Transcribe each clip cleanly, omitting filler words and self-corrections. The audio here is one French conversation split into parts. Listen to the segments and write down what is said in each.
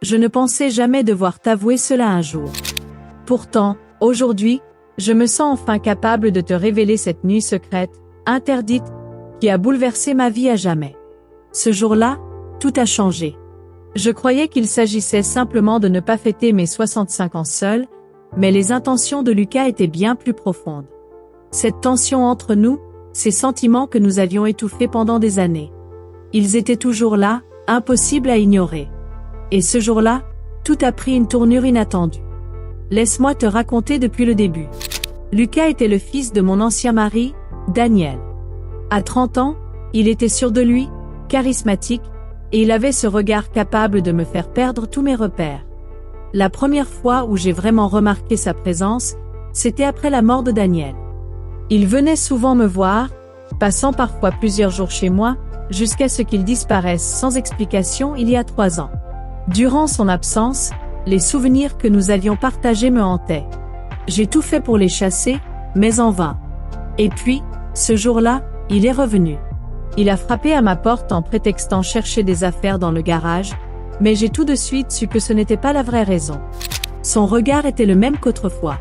Je ne pensais jamais devoir t'avouer cela un jour. Pourtant, aujourd'hui, je me sens enfin capable de te révéler cette nuit secrète, interdite, qui a bouleversé ma vie à jamais. Ce jour-là, tout a changé. Je croyais qu'il s'agissait simplement de ne pas fêter mes 65 ans seul, mais les intentions de Lucas étaient bien plus profondes. Cette tension entre nous, ces sentiments que nous avions étouffés pendant des années. Ils étaient toujours là, impossibles à ignorer. Et ce jour-là, tout a pris une tournure inattendue. Laisse-moi te raconter depuis le début. Lucas était le fils de mon ancien mari, Daniel. À 30 ans, il était sûr de lui, charismatique, et il avait ce regard capable de me faire perdre tous mes repères. La première fois où j'ai vraiment remarqué sa présence, c'était après la mort de Daniel. Il venait souvent me voir, passant parfois plusieurs jours chez moi, jusqu'à ce qu'il disparaisse sans explication il y a 3 ans. Durant son absence, les souvenirs que nous avions partagés me hantaient. J'ai tout fait pour les chasser, mais en vain. Et puis, ce jour-là, il est revenu. Il a frappé à ma porte en prétextant chercher des affaires dans le garage, mais j'ai tout de suite su que ce n'était pas la vraie raison. Son regard était le même qu'autrefois.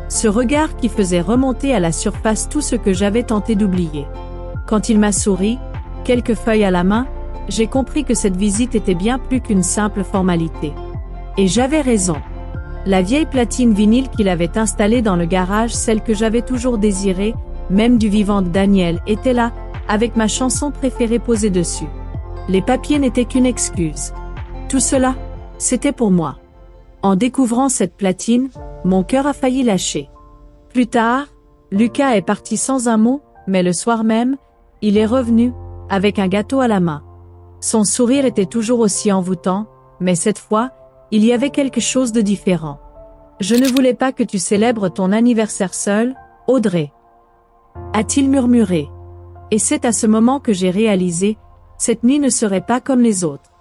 Ce regard qui faisait remonter à la surface tout ce que j'avais tenté d'oublier. Quand il m'a souri, quelques feuilles à la main, j'ai compris que cette visite était bien plus qu'une simple formalité. Et j'avais raison. La vieille platine vinyle qu'il avait installée dans le garage, celle que j'avais toujours désirée, même du vivant de Daniel, était là, avec ma chanson préférée posée dessus. Les papiers n'étaient qu'une excuse. Tout cela, c'était pour moi. En découvrant cette platine, mon cœur a failli lâcher. Plus tard, Lucas est parti sans un mot, mais le soir même, il est revenu, avec un gâteau à la main. Son sourire était toujours aussi envoûtant, mais cette fois, il y avait quelque chose de différent. Je ne voulais pas que tu célèbres ton anniversaire seul, Audrey. A-t-il murmuré. Et c'est à ce moment que j'ai réalisé, cette nuit ne serait pas comme les autres.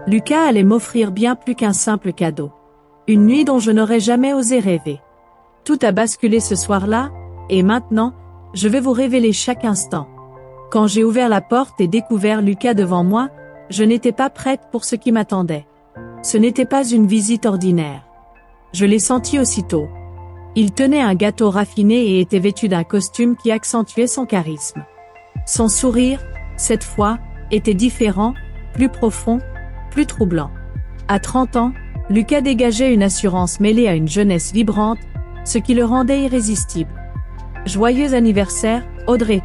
Lucas allait m'offrir bien plus qu'un simple cadeau. Une nuit dont je n'aurais jamais osé rêver. Tout a basculé ce soir-là, et maintenant, je vais vous révéler chaque instant. Quand j'ai ouvert la porte et découvert Lucas devant moi, je n'étais pas prête pour ce qui m'attendait. Ce n'était pas une visite ordinaire. Je l'ai senti aussitôt. Il tenait un gâteau raffiné et était vêtu d'un costume qui accentuait son charisme. Son sourire, cette fois, était différent, plus profond, plus troublant. À 30 ans, Lucas dégageait une assurance mêlée à une jeunesse vibrante, ce qui le rendait irrésistible. « Joyeux anniversaire, Audrey !»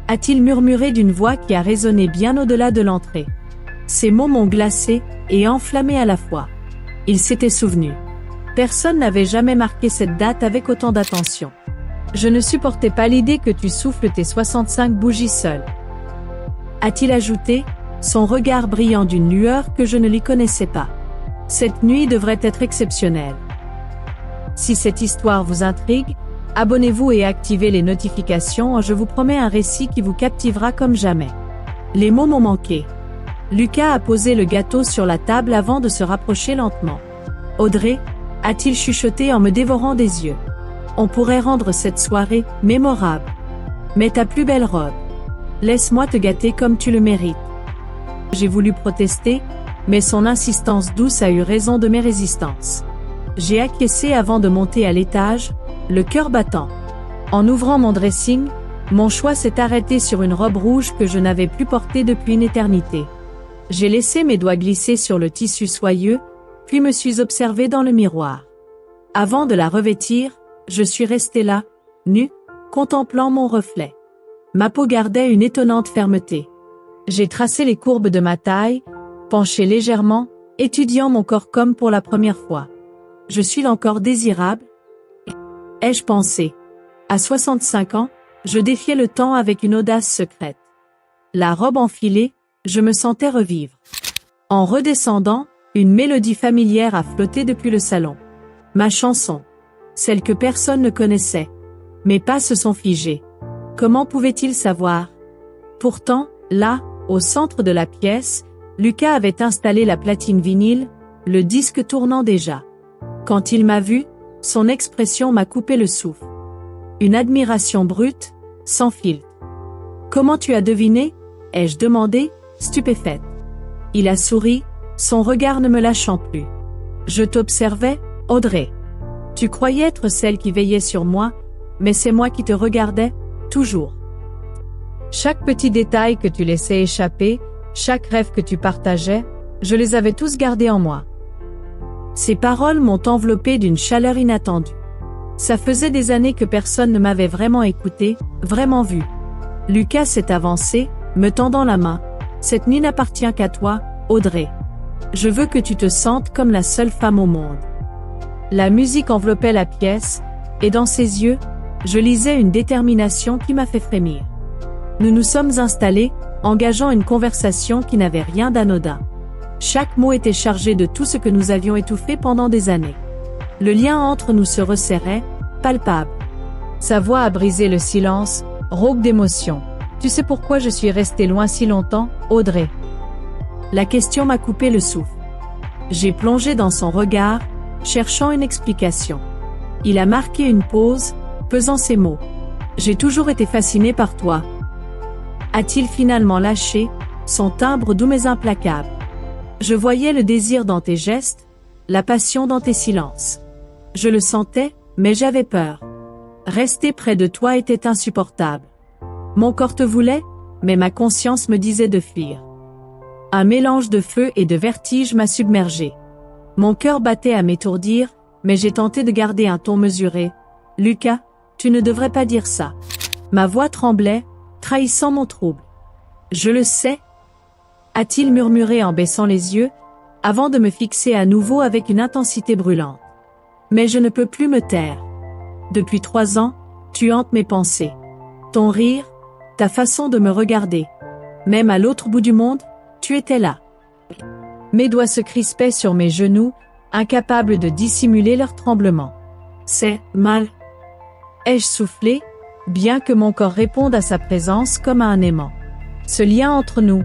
a-t-il murmuré d'une voix qui a résonné bien au-delà de l'entrée. Ces mots m'ont glacé et enflammé à la fois. Il s'était souvenu. Personne n'avait jamais marqué cette date avec autant d'attention. Je ne supportais pas l'idée que tu souffles tes 65 bougies seul. A-t-il ajouté, son regard brillant d'une lueur que je ne lui connaissais pas. Cette nuit devrait être exceptionnelle. Si cette histoire vous intrigue, abonnez-vous et activez les notifications, je vous promets un récit qui vous captivera comme jamais. Les mots m'ont manqué. Lucas a posé le gâteau sur la table avant de se rapprocher lentement. Audrey, a-t-il chuchoté en me dévorant des yeux. On pourrait rendre cette soirée mémorable. Mets ta plus belle robe. Laisse-moi te gâter comme tu le mérites. J'ai voulu protester, mais son insistance douce a eu raison de mes résistances. J'ai acquiescé avant de monter à l'étage, le cœur battant. En ouvrant mon dressing, mon choix s'est arrêté sur une robe rouge que je n'avais plus portée depuis une éternité. J'ai laissé mes doigts glisser sur le tissu soyeux, puis me suis observé dans le miroir. Avant de la revêtir, je suis resté là, nu, contemplant mon reflet. Ma peau gardait une étonnante fermeté. J'ai tracé les courbes de ma taille, penché légèrement, étudiant mon corps comme pour la première fois. Je suis encore désirable? Ai-je pensé? À 65 ans, je défiais le temps avec une audace secrète. La robe enfilée, je me sentais revivre. En redescendant, une mélodie familière a flotté depuis le salon. Ma chanson. Celle que personne ne connaissait. Mes pas se sont figés. Comment pouvait-il savoir? Pourtant, là, au centre de la pièce, Lucas avait installé la platine vinyle, le disque tournant déjà. Quand il m'a vu, son expression m'a coupé le souffle. Une admiration brute, sans filtre. « Comment tu as deviné ?» ai-je demandé, stupéfaite. Il a souri, son regard ne me lâchant plus. Je t'observais, Audrey. Tu croyais être celle qui veillait sur moi, mais c'est moi qui te regardais, toujours. Chaque petit détail que tu laissais échapper, chaque rêve que tu partageais, je les avais tous gardés en moi. Ces paroles m'ont enveloppé d'une chaleur inattendue. Ça faisait des années que personne ne m'avait vraiment écouté, vraiment vu. Lucas s'est avancé, me tendant la main. Cette nuit n'appartient qu'à toi, Audrey. Je veux que tu te sentes comme la seule femme au monde. La musique enveloppait la pièce, et dans ses yeux, je lisais une détermination qui m'a fait frémir. Nous nous sommes installés, engageant une conversation qui n'avait rien d'anodin. Chaque mot était chargé de tout ce que nous avions étouffé pendant des années. Le lien entre nous se resserrait, palpable. Sa voix a brisé le silence, rauque d'émotion. Tu sais pourquoi je suis restée loin si longtemps, Audrey? La question m'a coupé le souffle. J'ai plongé dans son regard, cherchant une explication. Il a marqué une pause, pesant ses mots. J'ai toujours été fasciné par toi. A-t-il finalement lâché, son timbre doux mais implacable? Je voyais le désir dans tes gestes, la passion dans tes silences. Je le sentais, mais j'avais peur. Rester près de toi était insupportable. Mon corps te voulait, mais ma conscience me disait de fuir. Un mélange de feu et de vertige m'a submergé. Mon cœur battait à m'étourdir, mais j'ai tenté de garder un ton mesuré. Lucas, tu ne devrais pas dire ça. Ma voix tremblait, trahissant mon trouble. Je le sais, a-t-il murmuré en baissant les yeux, avant de me fixer à nouveau avec une intensité brûlante. Mais je ne peux plus me taire. Depuis 3 ans, tu hantes mes pensées. Ton rire, ta façon de me regarder. Même à l'autre bout du monde, tu étais là. Mes doigts se crispaient sur mes genoux, incapables de dissimuler leur tremblement. C'est mal. Ai-je soufflé, bien que mon corps réponde à sa présence comme à un aimant. Ce lien entre nous.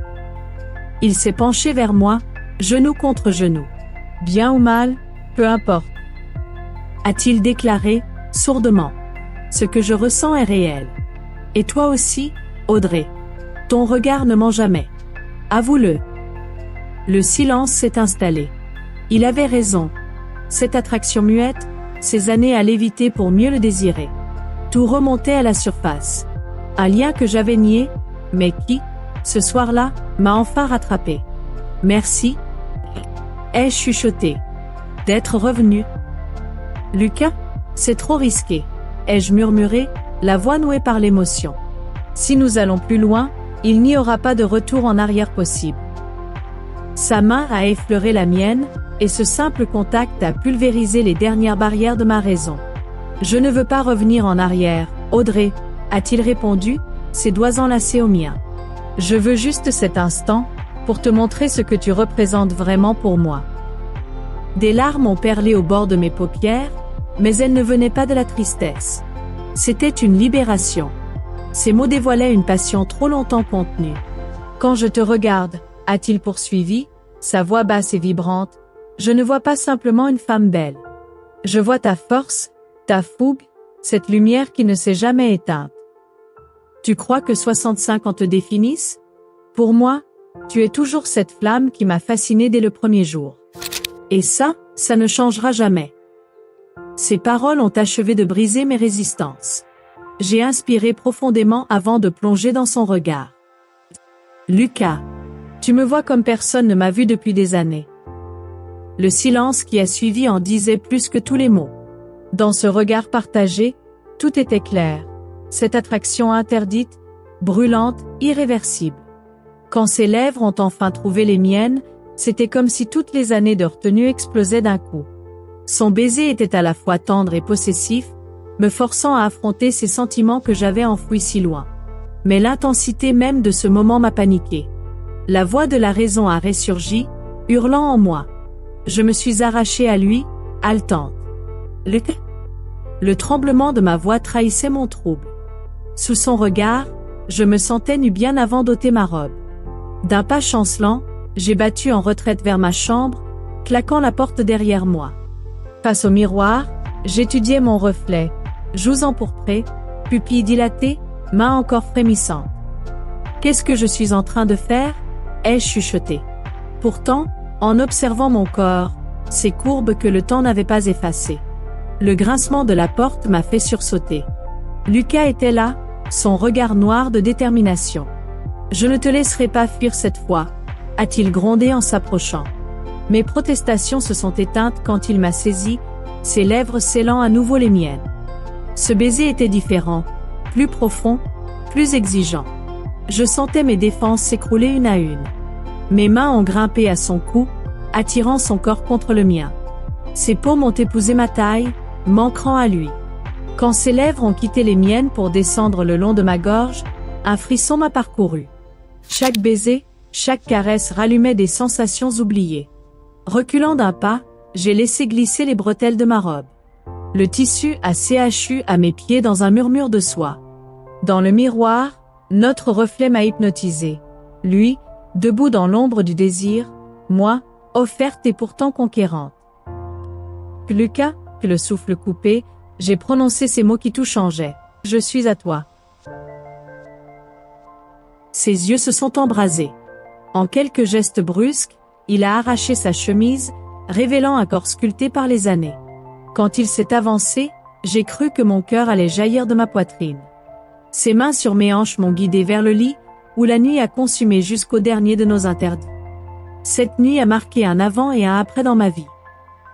Il s'est penché vers moi, genou contre genou. Bien ou mal, peu importe. A-t-il déclaré, sourdement. Ce que je ressens est réel. Et toi aussi, Audrey. Ton regard ne ment jamais. Avoue-le. Le silence s'est installé. Il avait raison. Cette attraction muette, ces années à l'éviter pour mieux le désirer. Tout remontait à la surface. Un lien que j'avais nié, mais qui, ce soir-là, m'a enfin rattrapé. Merci. Ai-je chuchoté. D'être revenu. Lucas, c'est trop risqué. Ai-je murmuré, la voix nouée par l'émotion. Si nous allons plus loin, il n'y aura pas de retour en arrière possible. Sa main a effleuré la mienne, et ce simple contact a pulvérisé les dernières barrières de ma raison. Je ne veux pas revenir en arrière, Audrey, a-t-il répondu, ses doigts enlacés aux miens. Je veux juste cet instant, pour te montrer ce que tu représentes vraiment pour moi. Des larmes ont perlé au bord de mes paupières, mais elles ne venaient pas de la tristesse. C'était une libération. Ces mots dévoilaient une passion trop longtemps contenue. Quand je te regarde, a-t-il poursuivi, sa voix basse et vibrante, je ne vois pas simplement une femme belle. Je vois ta force, ta fougue, cette lumière qui ne s'est jamais éteinte. Tu crois que 65 ans te définissent? Pour moi, tu es toujours cette flamme qui m'a fascinée dès le premier jour. Et ça ne changera jamais. Ces paroles ont achevé de briser mes résistances. J'ai inspiré profondément avant de plonger dans son regard. Lucas, tu me vois comme personne ne m'a vu depuis des années. Le silence qui a suivi en disait plus que tous les mots. Dans ce regard partagé, tout était clair. Cette attraction interdite, brûlante, irréversible. Quand ses lèvres ont enfin trouvé les miennes, c'était comme si toutes les années de retenue explosaient d'un coup. Son baiser était à la fois tendre et possessif, me forçant à affronter ces sentiments que j'avais enfouis si loin. Mais l'intensité même de ce moment m'a paniqué. La voix de la raison a ressurgi, hurlant en moi. Je me suis arrachée à lui, haletante. Le tremblement de ma voix trahissait mon trouble. Sous son regard, je me sentais nue bien avant d'ôter ma robe. D'un pas chancelant, j'ai battu en retraite vers ma chambre, claquant la porte derrière moi. Face au miroir, j'étudiais mon reflet, joues empourprées, pupilles dilatées, mains encore frémissantes. Qu'est-ce que je suis en train de faire? Ai-je chuchoté. Pourtant, en observant mon corps, ces courbes que le temps n'avait pas effacées. Le grincement de la porte m'a fait sursauter. Lucas était là, son regard noir de détermination. « Je ne te laisserai pas fuir cette fois », a-t-il grondé en s'approchant. Mes protestations se sont éteintes quand il m'a saisi, ses lèvres scellant à nouveau les miennes. Ce baiser était différent, plus profond, plus exigeant. Je sentais mes défenses s'écrouler une à une. Mes mains ont grimpé à son cou, attirant son corps contre le mien. Ses paumes ont épousé ma taille, m'ancrant à lui. Quand ses lèvres ont quitté les miennes pour descendre le long de ma gorge, un frisson m'a parcouru. Chaque baiser, chaque caresse rallumait des sensations oubliées. Reculant d'un pas, j'ai laissé glisser les bretelles de ma robe. Le tissu a CHU à mes pieds dans un murmure de soie. Dans le miroir, notre reflet m'a hypnotisé. Lui, debout dans l'ombre du désir, moi, offerte et pourtant conquérante. Lucas, que le souffle coupé, j'ai prononcé ces mots qui tout changeaient. Je suis à toi. Ses yeux se sont embrasés. En quelques gestes brusques, il a arraché sa chemise, révélant un corps sculpté par les années. Quand il s'est avancé, j'ai cru que mon cœur allait jaillir de ma poitrine. Ses mains sur mes hanches m'ont guidé vers le lit, où la nuit a consumé jusqu'au dernier de nos interdits. Cette nuit a marqué un avant et un après dans ma vie.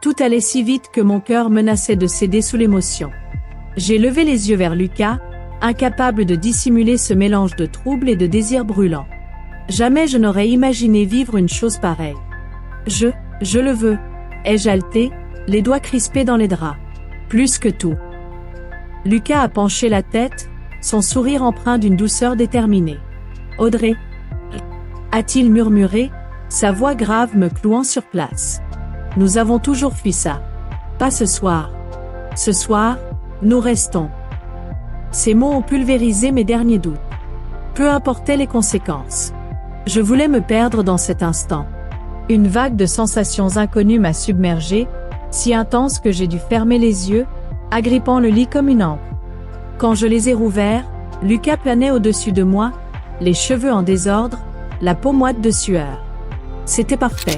Tout allait si vite que mon cœur menaçait de céder sous l'émotion. J'ai levé les yeux vers Lucas, incapable de dissimuler ce mélange de trouble et de désir brûlant. Jamais je n'aurais imaginé vivre une chose pareille. Je le veux, ai-je haleté, les doigts crispés dans les draps. Plus que tout. Lucas a penché la tête, son sourire empreint d'une douceur déterminée. Audrey, a-t-il murmuré, sa voix grave me clouant sur place. Nous avons toujours fui ça. Pas ce soir. Ce soir, nous restons. Ces mots ont pulvérisé mes derniers doutes. Peu importaient les conséquences. Je voulais me perdre dans cet instant. Une vague de sensations inconnues m'a submergé, si intense que j'ai dû fermer les yeux, agrippant le lit comme une encre. Quand je les ai rouverts, Lucas planait au-dessus de moi, les cheveux en désordre, la peau moite de sueur. C'était parfait.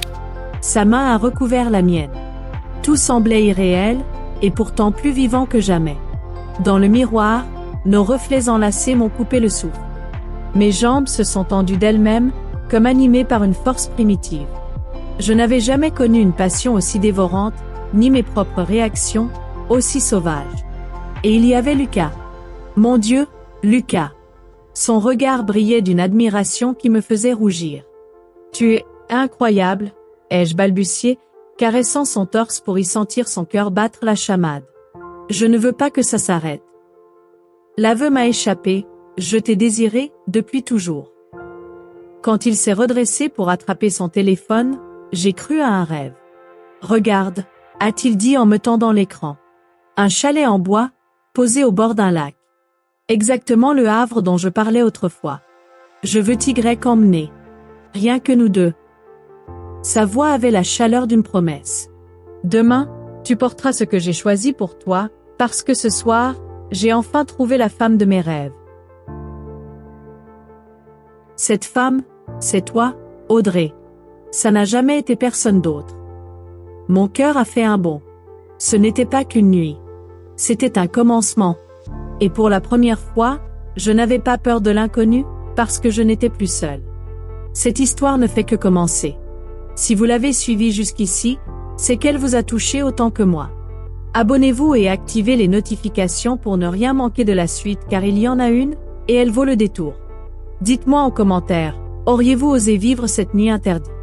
Sa main a recouvert la mienne. Tout semblait irréel, et pourtant plus vivant que jamais. Dans le miroir, nos reflets enlacés m'ont coupé le souffle. Mes jambes se sont tendues d'elles-mêmes, comme animées par une force primitive. Je n'avais jamais connu une passion aussi dévorante, ni mes propres réactions, aussi sauvages. Et il y avait Lucas. Mon Dieu, Lucas. Son regard brillait d'une admiration qui me faisait rougir. « Tu es incroyable », ai-je balbutié, caressant son torse pour y sentir son cœur battre la chamade. « Je ne veux pas que ça s'arrête. » L'aveu m'a échappé, je t'ai désiré, depuis toujours. Quand il s'est redressé pour attraper son téléphone, j'ai cru à un rêve. « Regarde », a-t-il dit en me tendant l'écran. Un chalet en bois, posé au bord d'un lac. Exactement le Havre dont je parlais autrefois. Je veux Y emmener. Rien que nous deux. Sa voix avait la chaleur d'une promesse. Demain, tu porteras ce que j'ai choisi pour toi, parce que ce soir, j'ai enfin trouvé la femme de mes rêves. Cette femme, c'est toi, Audrey. Ça n'a jamais été personne d'autre. Mon cœur a fait un bond. Ce n'était pas qu'une nuit. C'était un commencement. Et pour la première fois, je n'avais pas peur de l'inconnu, parce que je n'étais plus seule. Cette histoire ne fait que commencer. Si vous l'avez suivie jusqu'ici, c'est qu'elle vous a touché autant que moi. Abonnez-vous et activez les notifications pour ne rien manquer de la suite car il y en a une, et elle vaut le détour. Dites-moi en commentaire, auriez-vous osé vivre cette nuit interdite ?